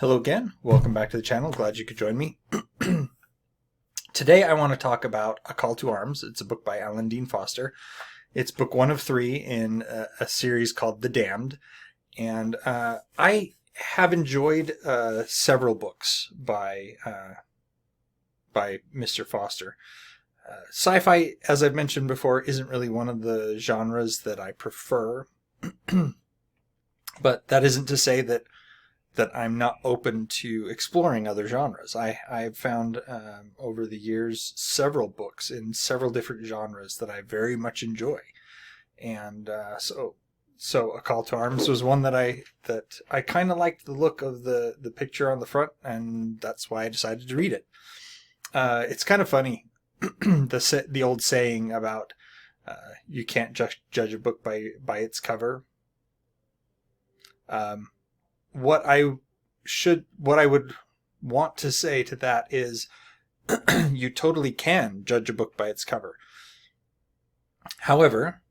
Hello again. Welcome back to the channel. Glad you could join me. Today I want to talk about A Call to Arms. It's a book by Alan Dean Foster. It's book 1 of 3 in a series called The Damned. And I have enjoyed several books by Mr. Foster. Sci-fi, as I've mentioned before, isn't really one of the genres that I prefer. But that isn't to say that I'm not open to exploring other genres. I've found over the years several books in several different genres that I very much enjoy, and so A Call to Arms was one that I kind of liked the look of the picture on the front, and that's why I decided to read it. It's kind of funny, the old saying about you can't judge a book by its cover. What I would want to say to that is you totally can judge a book by its cover. However,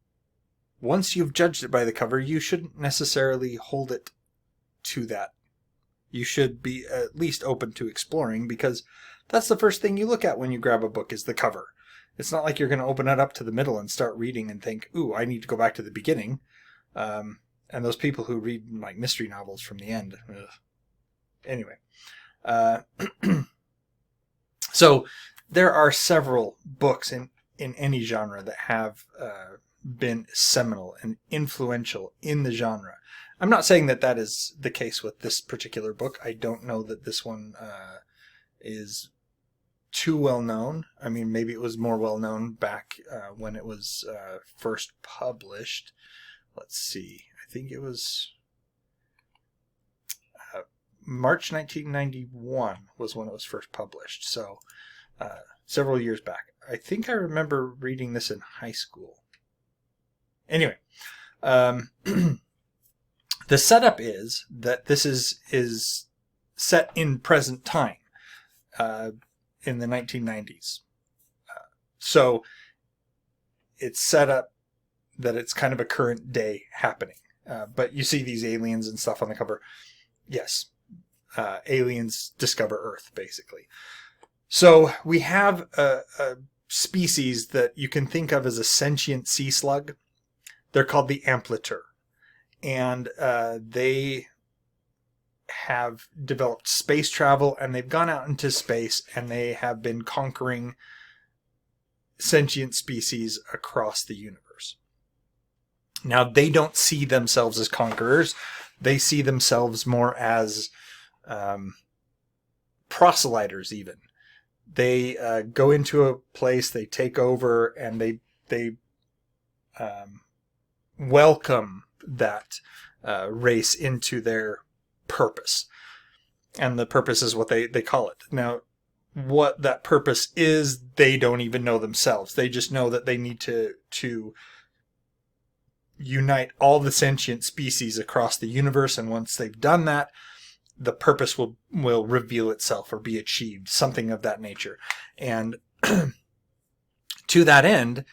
once you've judged it by the cover, you shouldn't necessarily hold it to that. You should be at least open to exploring, because that's the first thing you look at when you grab a book is the cover. It's not like you're going to open it up to the middle and start reading and think, ooh, I need to go back to the beginning. And those people who read like mystery novels from the end. Ugh. Anyway. So there are several books in any genre that have been seminal and influential in the genre. I'm not saying that is the case with this particular book. I don't know that this one is too well known. I mean, maybe it was more well known back when it was first published. Let's see. I think it was March 1991 was when it was first published. So several years back. I think I remember reading this in high school. Anyway, the setup is that this is set in present time in the 1990s. So it's set up that it's kind of a current day happening. But you see these aliens and stuff on the cover. Yes, aliens discover Earth, basically. So we have a species that you can think of as a sentient sea slug. They're called the Amplitude. And they have developed space travel, and they've gone out into space, and they have been conquering sentient species across the universe. Now, they don't see themselves as conquerors. They see themselves more as proselyters, even. They go into a place, they take over, and they welcome that race into their purpose. And the purpose is what they call it. Now, what that purpose is, they don't even know themselves. They just know that they need to unite all the sentient species across the universe, and once they've done that, the purpose will reveal itself or be achieved, something of that nature. And to that end,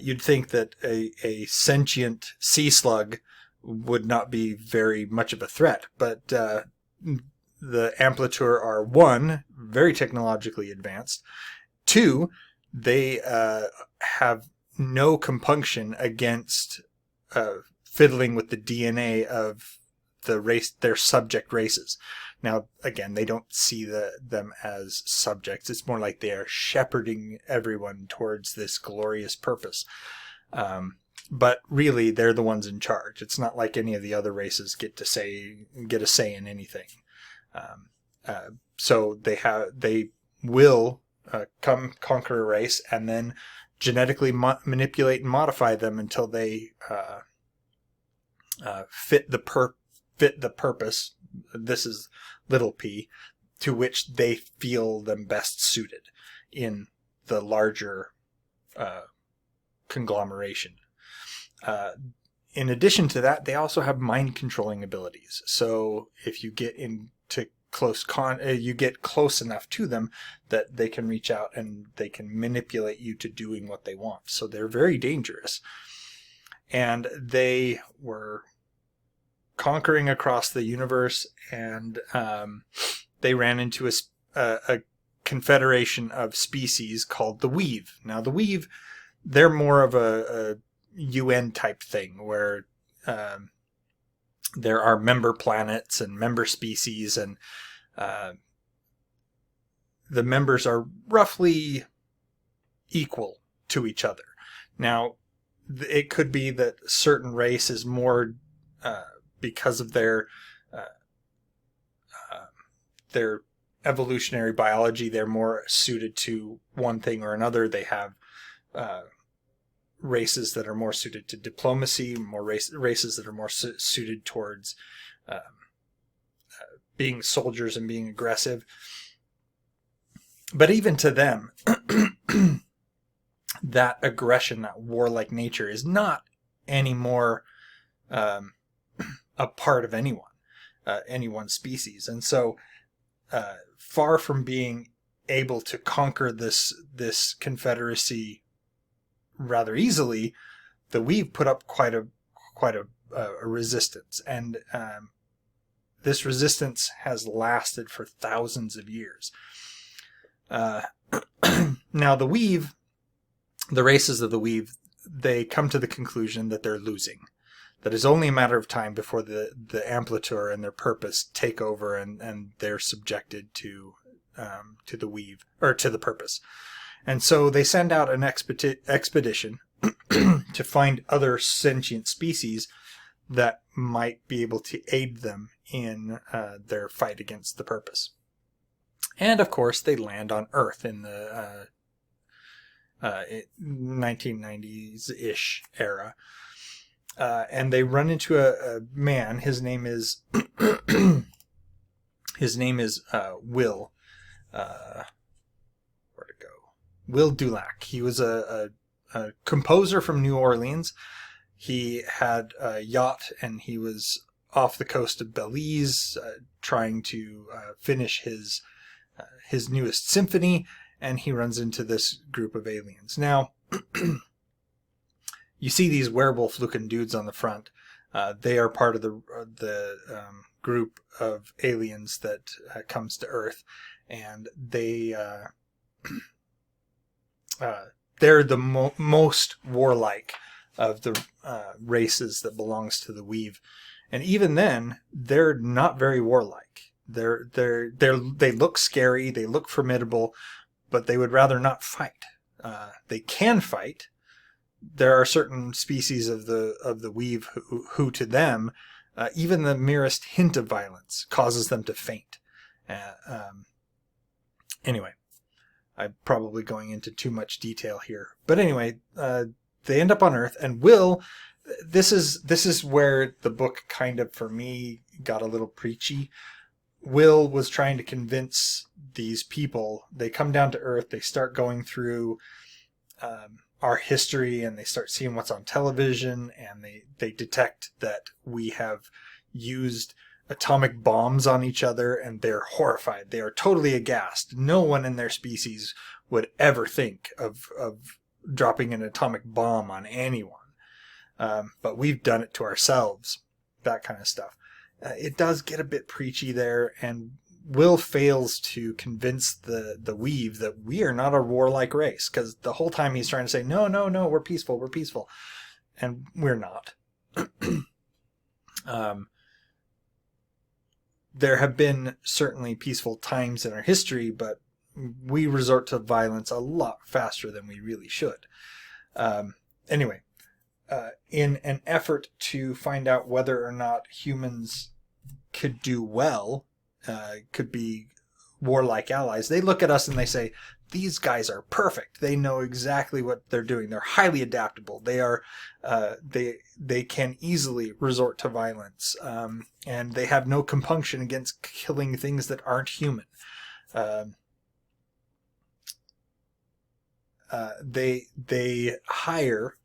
you'd think that a sentient sea slug would not be very much of a threat, but the Amplitude are, 1, very technologically advanced, 2, they have no compunction against fiddling with the DNA of the race, their subject races. Now, again, they don't see them as subjects. It's more like they are shepherding everyone towards this glorious purpose. But really, they're the ones in charge. It's not like any of the other races get a say in anything. So they will come conquer a race and then genetically manipulate and modify them until they fit the purpose. This is little p, to which they feel them best suited in the larger conglomeration. In addition to that, they also have mind controlling abilities. So if you get into you get close enough to them that they can reach out and they can manipulate you to doing what they want. So they're very dangerous. And they were conquering across the universe, and they ran into a confederation of species called the Weave. Now, the Weave, they're more of a UN type thing where there are member planets and member species, and the members are roughly equal to each other. Now, it could be that certain race is more, because of their evolutionary biology, they're more suited to one thing or another. They have races that are more suited to diplomacy, more races that are more suited towards being soldiers and being aggressive. But even to them, that aggression, that warlike nature is not anymore a part of any one species. And so far from being able to conquer this confederacy rather easily, the Weave put up quite a resistance, and this resistance has lasted for thousands of years. Now, the Weave, the races of the Weave, they come to the conclusion that they're losing. That it's only a matter of time before the Amplitur and their purpose take over, and they're subjected to the Weave, or to the purpose. And so they send out an expedition to find other sentient species that might be able to aid them in their fight against the purpose. And of course, they land on Earth in the 1990s-ish era. And they run into a man. His name is Will. Where'd it go? Will Dulac. He was a composer from New Orleans. He had a yacht, and he was off the coast of Belize trying to finish his newest symphony, and he runs into this group of aliens. Now, you see these werewolf-looking dudes on the front. They are part of the group of aliens that comes to Earth, and they're the most warlike of the races that belongs to the Weave. And even then, they're not very warlike. They look scary, they look formidable, but they would rather not fight. They can fight. There are certain species of the Weave who to them, even the merest hint of violence causes them to faint. Anyway, I'm probably going into too much detail here. But anyway, they end up on Earth, and Will, this is where the book kind of, for me, got a little preachy. Will was trying to convince these people. They come down to Earth, they start going through our history, and they start seeing what's on television, and they detect that we have used atomic bombs on each other, and they're horrified. They are totally aghast. No one in their species would ever think of dropping an atomic bomb on anyone. But we've done it to ourselves, that kind of stuff. It does get a bit preachy there, and Will fails to convince the Weave that we are not a warlike race, because the whole time he's trying to say, no, we're peaceful, and we're not. There have been certainly peaceful times in our history, but we resort to violence a lot faster than we really should. Anyway, in an effort to find out whether or not humans could do well, could be warlike allies, they look at us and they say, these guys are perfect. They know exactly what they're doing. They're highly adaptable. They are, they can easily resort to violence, and they have no compunction against killing things that aren't human. They hire.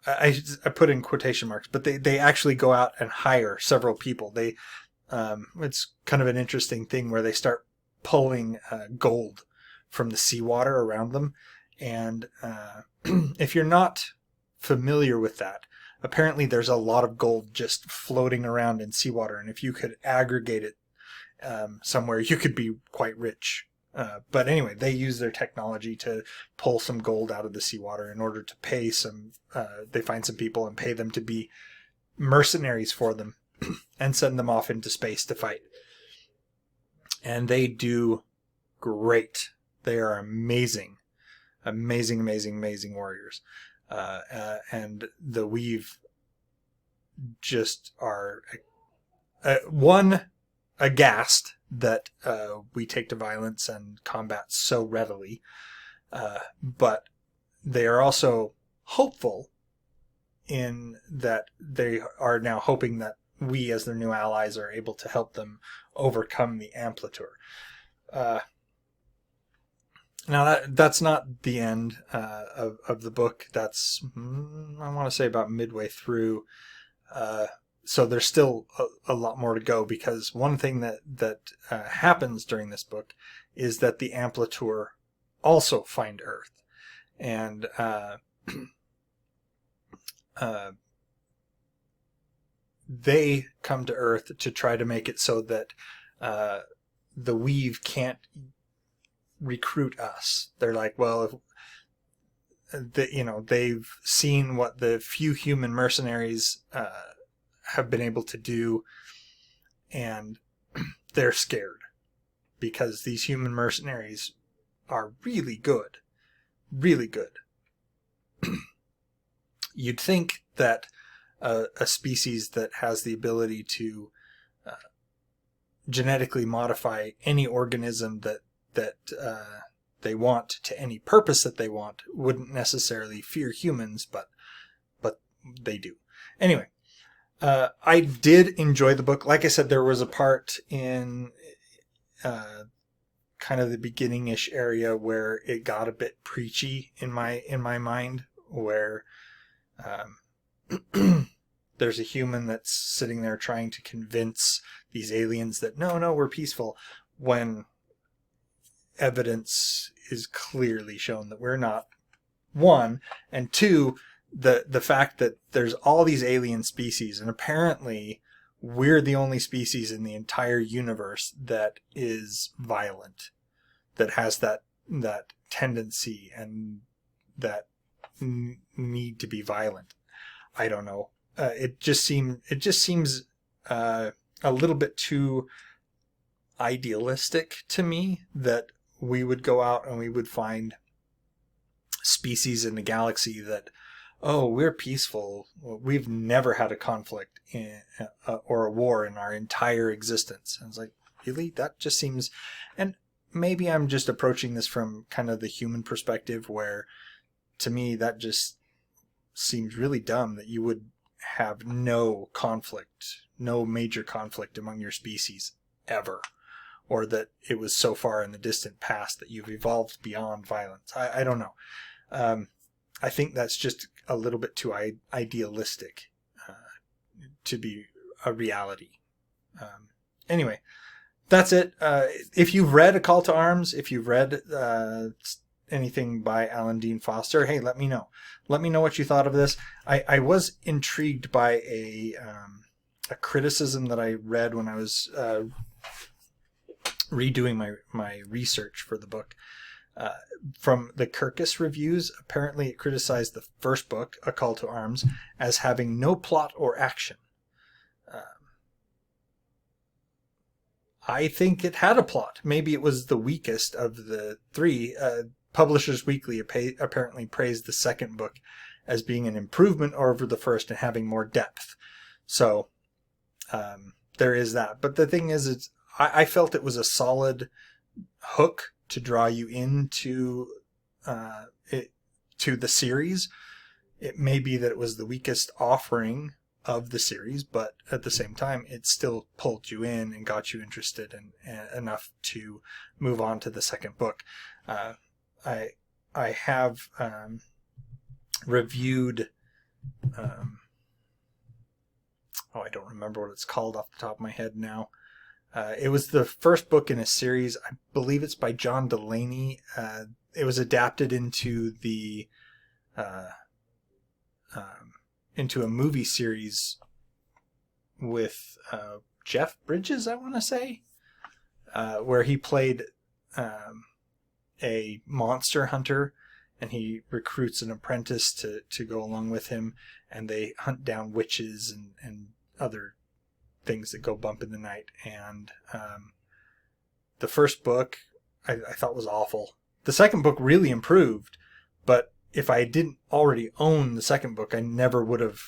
I put in quotation marks, but they actually go out and hire several people. It's kind of an interesting thing where they start pulling gold from the seawater around them. And if you're not familiar with that, apparently there's a lot of gold just floating around in seawater. And if you could aggregate it somewhere you could be quite rich. But anyway, they use their technology to pull some gold out of the seawater in order to pay some, they find some people and pay them to be mercenaries for them and send them off into space to fight. And they do great. They are amazing, amazing, amazing, amazing warriors. And the Weave just are aghast that we take to violence and combat so readily. But they are also hopeful in that they are now hoping that we, as their new allies, are able to help them overcome the Amplitude. Now, that's not the end of the book. That's, I want to say, about midway through. So there's still a lot more to go, because one thing that happens during this book is that the Amplitude also find Earth. And they come to Earth to try to make it so that the Weave can't recruit us. They're like, well, they've seen what the few human mercenaries have been able to do, and they're scared because these human mercenaries are really good, really good. You'd think that a species that has the ability to genetically modify any organism that they want to any purpose that they want wouldn't necessarily fear humans, but they do. Anyway, I did enjoy the book. Like I said, there was a part in kind of the beginning-ish area where it got a bit preachy in my mind, where there's a human that's sitting there trying to convince these aliens that no, we're peaceful, when evidence is clearly shown that we're not, one, and two, the fact that there's all these alien species, and apparently we're the only species in the entire universe that is violent, that has that tendency and that need to be violent. I don't know. It just seems a little bit too idealistic to me that we would go out and we would find species in the galaxy that, oh, we're peaceful. We've never had a conflict or a war in our entire existence. And it's like, really? That just seems... And maybe I'm just approaching this from kind of the human perspective, where to me that just seems really dumb that you would have no conflict, no major conflict among your species ever. Or that it was so far in the distant past that you've evolved beyond violence. I don't know. I think that's just a little bit too idealistic to be a reality. Anyway, that's it. If you've read A Call to Arms, if you've read anything by Alan Dean Foster, hey, let me know. Let me know what you thought of this. I was intrigued by a criticism that I read when I was redoing my research for the book. From the Kirkus reviews, apparently it criticized the first book, A Call to Arms, as having no plot or action. I think it had a plot. Maybe it was the weakest of the three. Publishers Weekly apparently praised the second book as being an improvement over the first and having more depth. So there is that. But the thing is, I felt it was a solid hook to draw you into to the series. It may be that it was the weakest offering of the series, but at the same time, it still pulled you in and got you interested and enough to move on to the second book. I have reviewed. I don't remember what it's called off the top of my head now. It was the first book in a series. I believe it's by John Delaney. It was adapted into into a movie series with Jeff Bridges, I want to say. where he played a monster hunter, and he recruits an apprentice to go along with him, and they hunt down witches and other things that go bump in the night. And the first book I thought was awful. The second book really improved, but if I didn't already own the second book, I never would have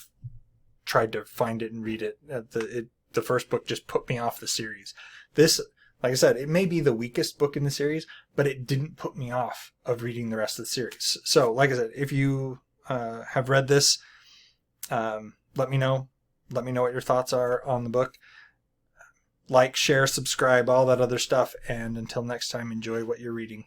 tried to find it and read it. The first book just put me off the series. This, like I said, it may be the weakest book in the series, but it didn't put me off of reading the rest of the series. So, like I said, if you have read this, let me know. Let me know what your thoughts are on the book. Like, share, subscribe, all that other stuff. And until next time, enjoy what you're reading.